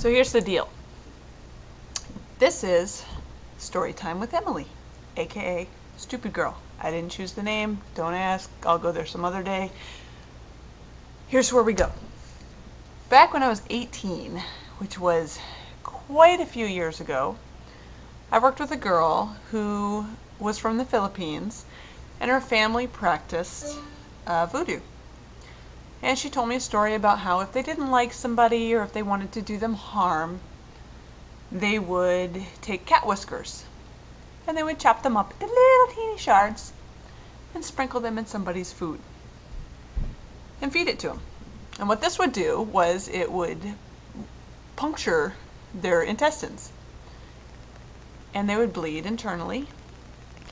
So here's the deal. This is Story Time with Emily, aka Stupid Girl. I didn't choose the name. Don't ask. I'll go there some other day. Here's where we go. Back when I was 18, which was quite a few years ago, I worked with a girl who was from the Philippines, and her family practiced voodoo. And she told me a story about how if they didn't like somebody or if they wanted to do them harm, they would take cat whiskers and they would chop them up into little teeny shards and sprinkle them in somebody's food and feed it to them. And what this would do was it would puncture their intestines and they would bleed internally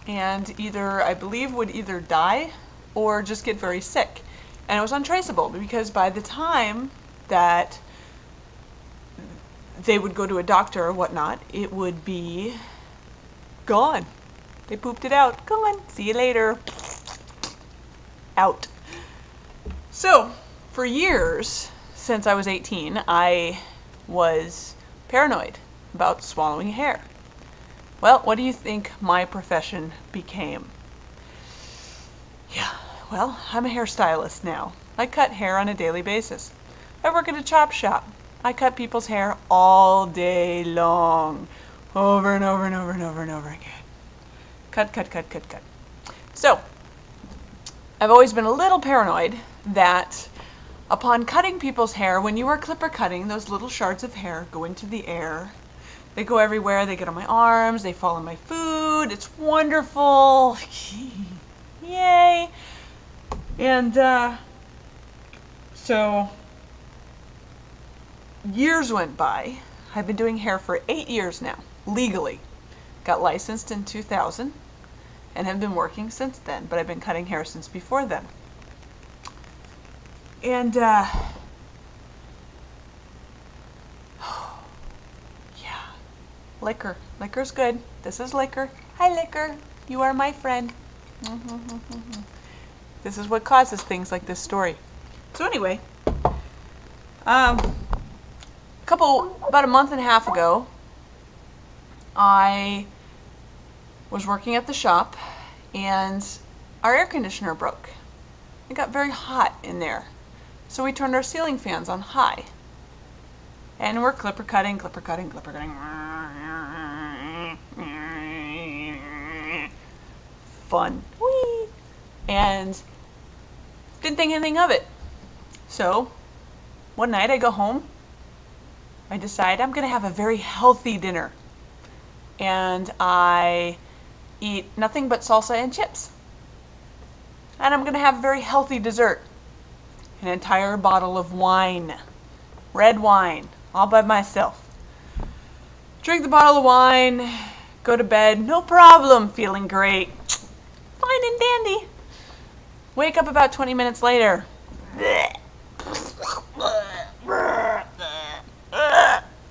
and either, I believe, would either die or just get very sick. And it was untraceable because by the time that they would go to a doctor or whatnot, it would be gone. They pooped it out. Gone. See you later. Out. So, for years, since I was 18, I was paranoid about swallowing hair. Well, what do you think my profession became? Yeah. Well, I'm a hairstylist now. I cut hair on a daily basis. I work at a chop shop. I cut people's hair all day long. Over and over and over and over and over again. Cut, cut, cut, cut, cut. So, I've always been a little paranoid that upon cutting people's hair, when you are clipper cutting, those little shards of hair go into the air. They go everywhere. They get on my arms. They fall on my food. It's wonderful. Yay. And so years went by. I've been doing hair for 8 years now, legally. Got licensed in 2000 and have been working since then, but I've been cutting hair since before then. And yeah, liquor. Liquor's good. This is liquor. Hi, liquor. You are my friend. This is what causes things like this story. So anyway, about a month and a half ago, I was working at the shop and our air conditioner broke. It got very hot in there. So we turned our ceiling fans on high. And we're clipper cutting, clipper cutting, clipper cutting. Fun. Whee! And didn't think anything of it. So one night I go home. I decide I'm going to have a very healthy dinner. And I eat nothing but salsa and chips. And I'm going to have a very healthy dessert. An entire bottle of wine. Red wine. All by myself. Drink the bottle of wine. Go to bed. No problem. Feeling great. Fine and dandy. Wake up about 20 minutes later.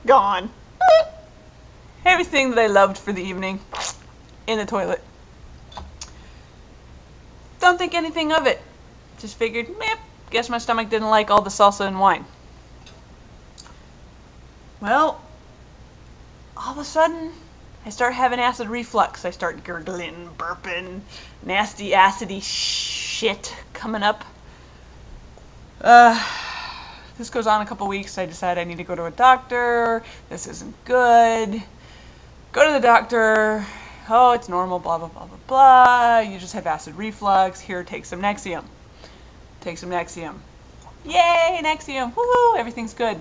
Gone. Everything that I loved for the evening in the toilet. Don't think anything of it. Just figured, guess my stomach didn't like all the salsa and wine. Well, all of a sudden, I start having acid reflux. I start gurgling, burping, nasty, acidy shit coming up. This goes on a couple weeks. I decide I need to go to a doctor. This isn't good. Go to the doctor. Oh, it's normal, blah, blah, blah, blah, blah. You just have acid reflux. Here, take some Nexium. Take some Nexium. Yay, Nexium. Woohoo, everything's good.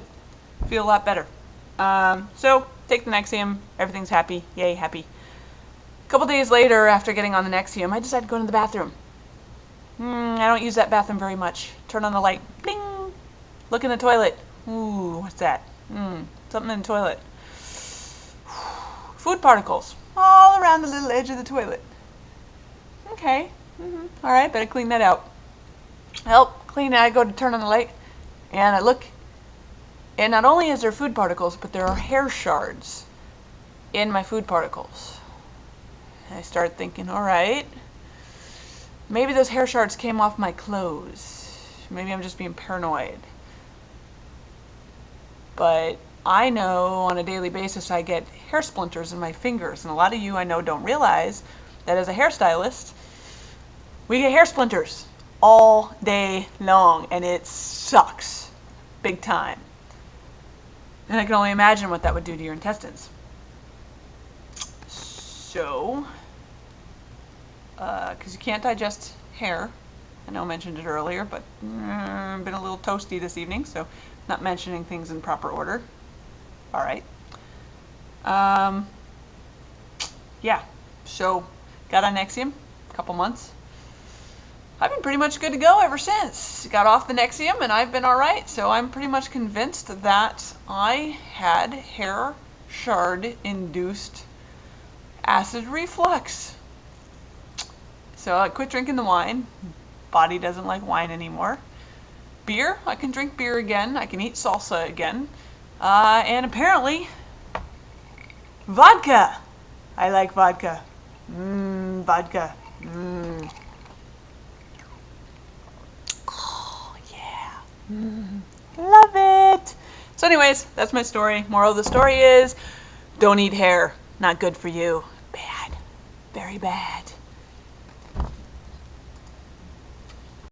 Feel a lot better. So, take the Nexium. Everything's happy. Yay, happy. A couple days later, after getting on the Nexium, I decided to go to the bathroom. I don't use that bathroom very much. Turn on the light. Bling! Look in the toilet. Ooh, what's that? Something in the toilet. Food particles. All around the little edge of the toilet. Okay. Alright, better clean that out. Help, clean it. I go to turn on the light, and I look, and not only is there food particles, but there are hair shards in my food particles. I start thinking, alright, maybe those hair shards came off my clothes. Maybe I'm just being paranoid. But I know on a daily basis I get hair splinters in my fingers, and a lot of you I know don't realize that as a hairstylist, we get hair splinters all day long, and it sucks big time. And I can only imagine what that would do to your intestines. So, because you can't digest hair, I know I mentioned it earlier, but I've been a little toasty this evening, so not mentioning things in proper order. All right. Yeah, so got on Nexium a couple months. I've been pretty much good to go ever since. Got off the Nexium and I've been all right. So I'm pretty much convinced that I had hair shard induced acid reflux. So I quit drinking the wine. Body doesn't like wine anymore. Beer, I can drink beer again. I can eat salsa again. And apparently, vodka. I like vodka. Vodka. Oh, yeah. Love it. So anyways, that's my story. Moral of the story is, don't eat hair. Not good for you. Bad. Very bad.